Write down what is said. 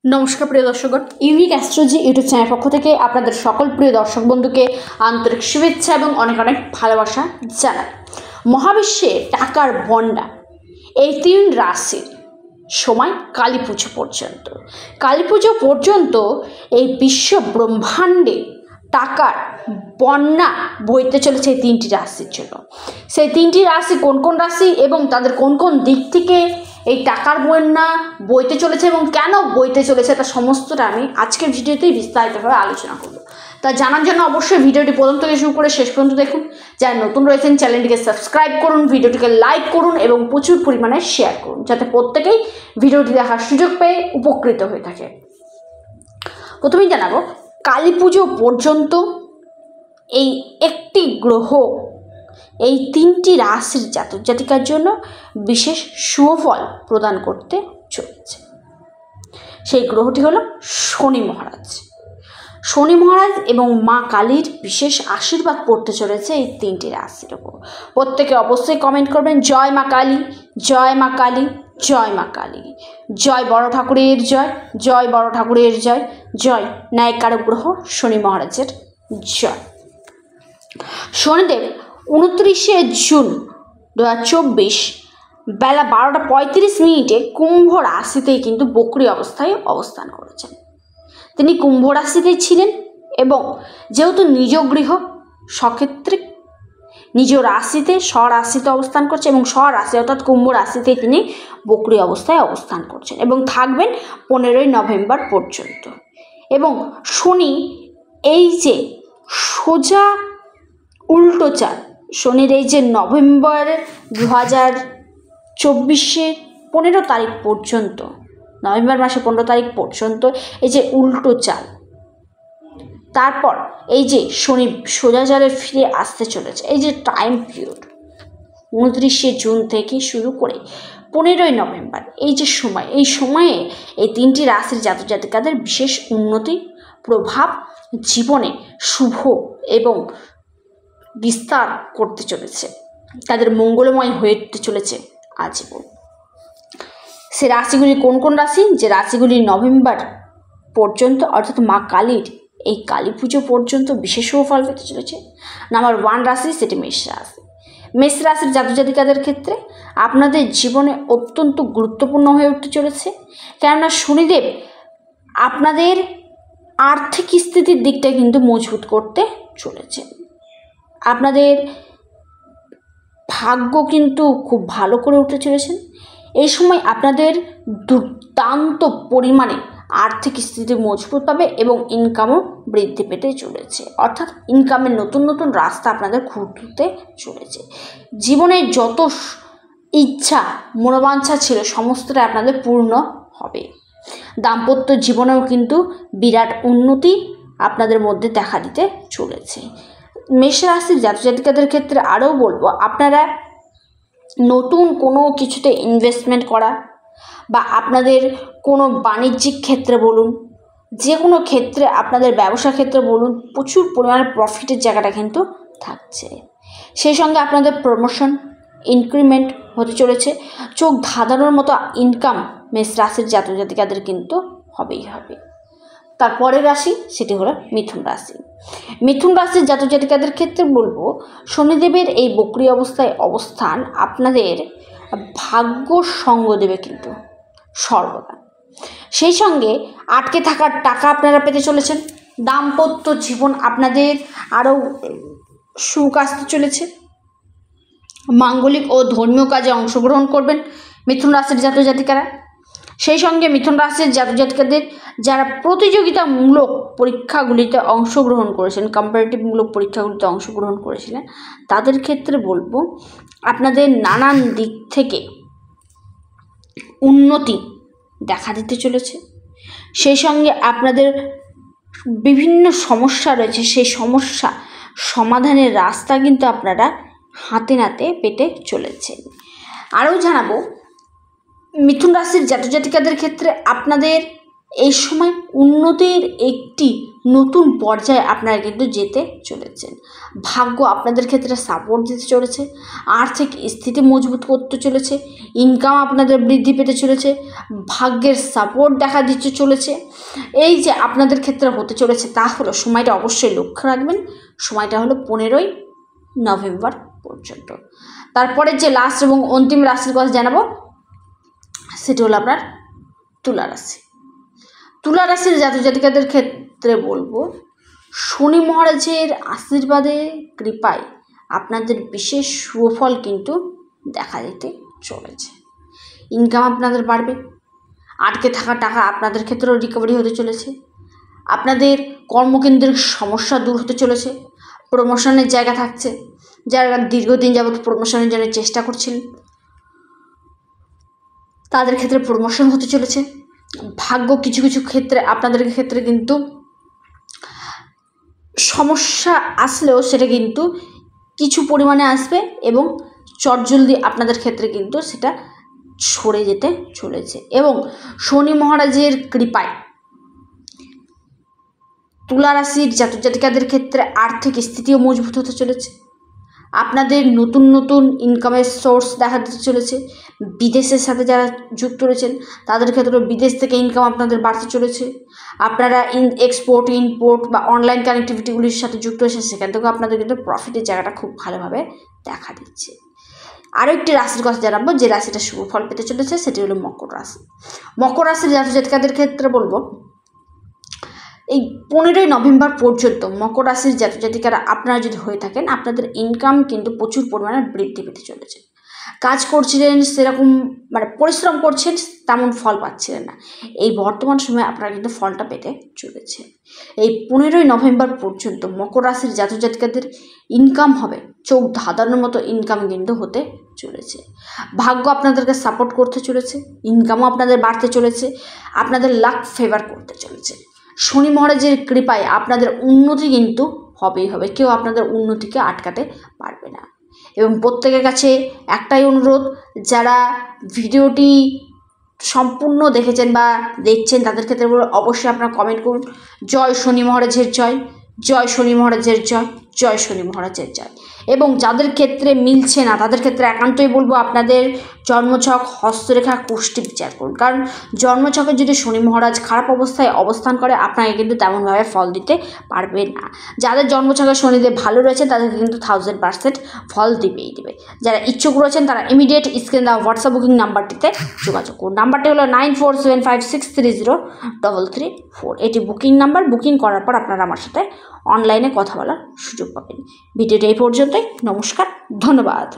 নমস্কার প্রিয় দর্শকগণ, unique astrology YouTube channel পক্ষ থেকে আপনাদের সকল প্রিয় দর্শক বন্ধুকে আন্তরিক শুভেচ্ছা এবং অনেক অনেক ভালোবাসা জানাই। মহাবিশ্বে টাকার বন্যা এই 3 রাশির সময় কালী পুজো পর্যন্ত। কালী পুজো পর্যন্ত এই বিশ্ব ব্রহ্মাণ্ডে টাকার বন্যা বইতে চলেছে এই 3টি রাশির জন্য। সেই 3টি রাশি কোন কোন রাশি এবং তাদের কোন কোন দিক থেকে এই টাকার বন্যা বইতে চলেছে এবং কেন বইতে চলেছে তা সমস্তটা আমি আজকের ভিডিওতেই বিস্তারিতভাবে আলোচনা করব। তা জানার জন্য অবশ্যই ভিডিওটি প্রথম থেকে শুরু করে শেষ পর্যন্ত দেখুন। যারা নতুন রয়েছেন চ্যানেলটিকে সাবস্ক্রাইব করুন, ভিডিওটিকে লাইক করুন এবং প্রচুর পরিমাণে শেয়ার করুন, যাতে প্রত্যেকেই ভিডিওটি দেখার সুযোগ পেয়ে উপকৃত হয়ে থাকে। প্রথমেই জানাবো, কালী পুজো পর্যন্ত এই একটি গ্রহ এই 3টি রাশির জাতক জাতিকার জন্য বিশেষ সুফল প্রদান করতে চলেছে। সেই গ্রহটি হলো শনি মহারাজ। শনি মহারাজ এবং মা কালীর বিশেষ আশীর্বাদ পড়তে চলেছে এই 3টি রাশির উপর। প্রত্যেকে অবশ্যই কমেন্ট করবেন, জয় মা কালী, জয় মা কালী, জয় মা কালী, জয় বড় ঠাকুরের জয়, জয় বড় ঠাকুরের জয়, জয় ন্যায়কারক গ্রহ শনি মহারাজের জয়। শনিদেব 29শে জুন 2024 বেলা 12:35 কুম্ভ রাশিতেই কিন্তু বক্রী অবস্থায় অবস্থান করেছেন। তিনি কুম্ভ রাশিতেই ছিলেন এবং যেহেতু নিজ গৃহ সক্ষেত্রে নিজ রাশিতে স্বরাশিতে অবস্থান করছে এবং স্বরাশি অর্থাৎ কুম্ভ রাশিতেই তিনি বক্রী অবস্থায় অবস্থান করছেন এবং থাকবেন 15ই নভেম্বর পর্যন্ত। এবং শনি এই যে সোজা উল্টো চাল, শনির এই যে নভেম্বর 2024 15 তারিখ পর্যন্ত, নভেম্বর মাসে 15 তারিখ পর্যন্ত এই যে উল্টো চাল, তারপর এই যে শনি সোজা চালে ফিরে আসতে চলেছে, এই যে টাইম পিরিয়ড 29শে জুন থেকে শুরু করে 15ই নভেম্বর এই যে সময়, এই সময়ে এই 3টি রাশির জাতক জাতিকাদের বিশেষ উন্নতি প্রভাব জীবনে শুভ এবং বিস্তার করতে চলেছে, তাদের মঙ্গলময় হয়ে উঠতে চলেছে আজীবন। সে রাশিগুলি কোন কোন রাশি? যে রাশিগুলি নভেম্বর পর্যন্ত অর্থাৎ মা কালীর এই কালী পুজো পর্যন্ত বিশেষ ফল পেতে চলেছে। নাম্বার 1 রাশি, সেটি মেষ রাশি। মেষ রাশির জাতক জাতিকাদের ক্ষেত্রে আপনাদের জীবনে অত্যন্ত গুরুত্বপূর্ণ হয়ে উঠতে চলেছে, কেননা শনিদেব আপনাদের আর্থিক স্থিতির দিকটা কিন্তু মজবুত করতে চলেছে। আপনাদের ভাগ্য কিন্তু খুব ভালো করে উঠতে চলেছেন। এই সময় আপনাদের দুর্দান্ত পরিমাণে আর্থিক স্থিতি মজবুত পাবে এবং ইনকামও বৃদ্ধি পেতে চলেছে, অর্থাৎ ইনকামের নতুন নতুন রাস্তা আপনাদের খুঁজতে চলেছে। জীবনের যত ইচ্ছা মনোবাঞ্ছা ছিল সমস্তটা আপনাদের পূর্ণ হবে। দাম্পত্য জীবনেও কিন্তু বিরাট উন্নতি আপনাদের মধ্যে দেখা দিতে চলেছে। মেষ রাশির জাতক জাতিকাদের ক্ষেত্রে আরও বলবো, আপনারা নতুন কোনো কিছুতে ইনভেস্টমেন্ট করা বা আপনাদের কোনো বাণিজ্যিক ক্ষেত্রে বলুন, যে কোনো ক্ষেত্রে আপনাদের ব্যবসা ক্ষেত্রে বলুন, প্রচুর পরিমাণে প্রফিটের জায়গাটা কিন্তু থাকছে। সেই সঙ্গে আপনাদের প্রমোশন ইনক্রিমেন্ট হতে চলেছে। চোখ ধাঁধানোর মতো ইনকাম মেষ রাশির জাতক জাতিকাদের কিন্তু হবেই হবে। তারপরের রাশি সেটি হলো মিথুন রাশি। মিথুন রাশির জাতক জাতিকাদের ক্ষেত্রে বলবো, শনিদেবের এই বক্রী অবস্থায় অবস্থান আপনাদের ভাগ্য সঙ্গ দেবে কিন্তু সর্বদা। সেই সঙ্গে আটকে থাকার টাকা আপনারা পেতে চলেছেন। দাম্পত্য জীবন আপনাদের আরও সুখ আসতে চলেছে। মাঙ্গলিক ও ধর্মীয় কাজে অংশগ্রহণ করবেন মিথুন রাশির জাতক জাতিকারা। সেই সঙ্গে মিথুন রাশির জাতক জাতিকাদের যারা প্রতিযোগিতামূলক পরীক্ষাগুলিতে অংশগ্রহণ করেছেন, কম্পারেটিভমূলক পরীক্ষাগুলিতে অংশগ্রহণ করেছিলেন, তাদের ক্ষেত্রে বলবো আপনাদের নানান দিক থেকে উন্নতি দেখা দিতে চলেছে। সেই সঙ্গে আপনাদের বিভিন্ন সমস্যা রয়েছে, সেই সমস্যা সমাধানের রাস্তা কিন্তু আপনারা হাতে নাতে পেতে চলেছেন। আরও জানাবো, মিথুন রাশির জাতক জাতিকাদের ক্ষেত্রে আপনাদের এই সময় উন্নতির একটি নতুন পর্যায়ে আপনারা কিন্তু যেতে চলেছেন। ভাগ্য আপনাদের ক্ষেত্রে সাপোর্ট দিতে চলেছে, আর্থিক স্থিতি মজবুত করতে চলেছে, ইনকাম আপনাদের বৃদ্ধি পেতে চলেছে, ভাগ্যের সাপোর্ট দেখা দিতে চলেছে। এই যে আপনাদের ক্ষেত্রে হতে চলেছে তা হলো, সময়টা অবশ্যই লক্ষ্য রাখবেন, সময়টা হলো 15ই নভেম্বর পর্যন্ত। তারপরে যে লাস্ট এবং অন্তিম রাশির কথা জানাবো সেটি হলো আপনার তুলা রাশি। তুলা রাশির জাতক জাতিকাদের ক্ষেত্রে বলবো, শনি মহারাজের আশীর্বাদে কৃপায় আপনাদের বিশেষ সুফল কিন্তু দেখা দিতে চলেছে। ইনকাম আপনাদের বাড়বে, আটকে থাকা টাকা আপনাদের ক্ষেত্রেও রিকভারি হতে চলেছে, আপনাদের কর্মকেন্দ্রিক সমস্যা দূর হতে চলেছে, প্রমোশনের জায়গা থাকছে, যারা দীর্ঘদিন যাবত প্রমোশনের জন্য চেষ্টা করছেন তাদের ক্ষেত্রে প্রমোশন হতে চলেছে। ভাগ্য কিছু কিছু ক্ষেত্রে আপনাদের ক্ষেত্রে কিন্তু সমস্যা আসলেও সেটা কিন্তু কিছু পরিমাণে আসবে এবং চটজলদি আপনাদের ক্ষেত্রে কিন্তু সেটা সরে যেতে চলেছে। এবং শনি মহারাজের কৃপায় তুলা রাশির জাতক জাতিকাদের ক্ষেত্রে আর্থিক স্থিতিও মজবুত হতে চলেছে, আপনাদের নতুন নতুন ইনকামের সোর্স দেখা দিতে চলেছে। বিদেশের সাথে যারা যুক্ত রয়েছেন তাদের ক্ষেত্রে বিদেশ থেকে ইনকাম আপনাদের বাড়তে চলেছে। আপনারা এক্সপোর্ট ইম্পোর্ট বা অনলাইন কানেক্টিভিটিগুলির সাথে যুক্ত রয়েছেন, সেখান থেকেও আপনাদের কিন্তু প্রফিটের জায়গাটা খুব ভালোভাবে দেখা দিচ্ছে। আরও একটি রাশির কথা জানাবো যে রাশিটা শুভ ফল পেতে চলেছে, সেটি হলো মকর রাশি। মকর রাশির জাতক জাতিকাদের ক্ষেত্রে বলবো, এই 15ই নভেম্বর পর্যন্ত মকর রাশির জাতক জাতিকারা আপনারা যদি হয়ে থাকেন, আপনাদের ইনকাম কিন্তু প্রচুর পরিমাণে বৃদ্ধি পেতে চলেছে। কাজ করছিলেন সেরকম পরিশ্রম করছেন, তেমন ফল পাচ্ছিলেন না, এই বর্তমান সময়ে আপনারা কিন্তু ফলটা পেতে চলেছে। এই 15ই নভেম্বর পর্যন্ত মকর রাশির জাতক জাতিকাদের ইনকাম হবে চোখ ধাঁধানোর মতো ইনকাম কিন্তু হতে চলেছে। ভাগ্য আপনাদেরকে সাপোর্ট করতে চলেছে, ইনকামও আপনাদের বাড়তে চলেছে, আপনাদের লাক ফেভার করতে চলেছে। শনি মহারাজের কৃপায় আপনাদের উন্নতি কিন্তু হবেই হবে, কেউ আপনাদের উন্নতিকে আটকাতে পারবে না। এবং প্রত্যেকের কাছে একটাই অনুরোধ, যারা ভিডিওটি সম্পূর্ণ দেখেছেন বা দেখছেন তাদের ক্ষেত্রে অবশ্যই আপনারা কমেন্ট করুন, জয় শনি মহারাজের জয়, জয় শনি মহারাজের জয়, জয় শনি মহারাজের জয়। এবং যাদের ক্ষেত্রে মিলছে না তাদের ক্ষেত্রে একান্তই বলবো আপনাদের জন্মছক, হস্তরেখা, কুষ্টি বিচার করুন, কারণ জন্মছকে যদি শনি মহারাজ খারাপ অবস্থায় অবস্থান করে আপনাকে কিন্তু তেমনভাবে ফল দিতে পারবে না। যাদের জন্মছকে শনিদেব ভালো রয়েছে তাদেরকে কিন্তু 1000% ফল দিবেই দিবে। যারা ইচ্ছুক রয়েছেন তারা ইমিডিয়েট স্ক্রিনে দেওয়া হোয়াটসঅ্যাপ বুকিং নাম্বারটিতে যোগাযোগ করুন। নাম্বারটি হলো 9475630334। এটি বুকিং নাম্বার। বুকিং করার পর আপনারা আমার সাথে অনলাইনে কথা বলার সুযোগ পাবেন। ভিডিওটি এই পর্যন্তই। নমস্কার, ধন্যবাদ।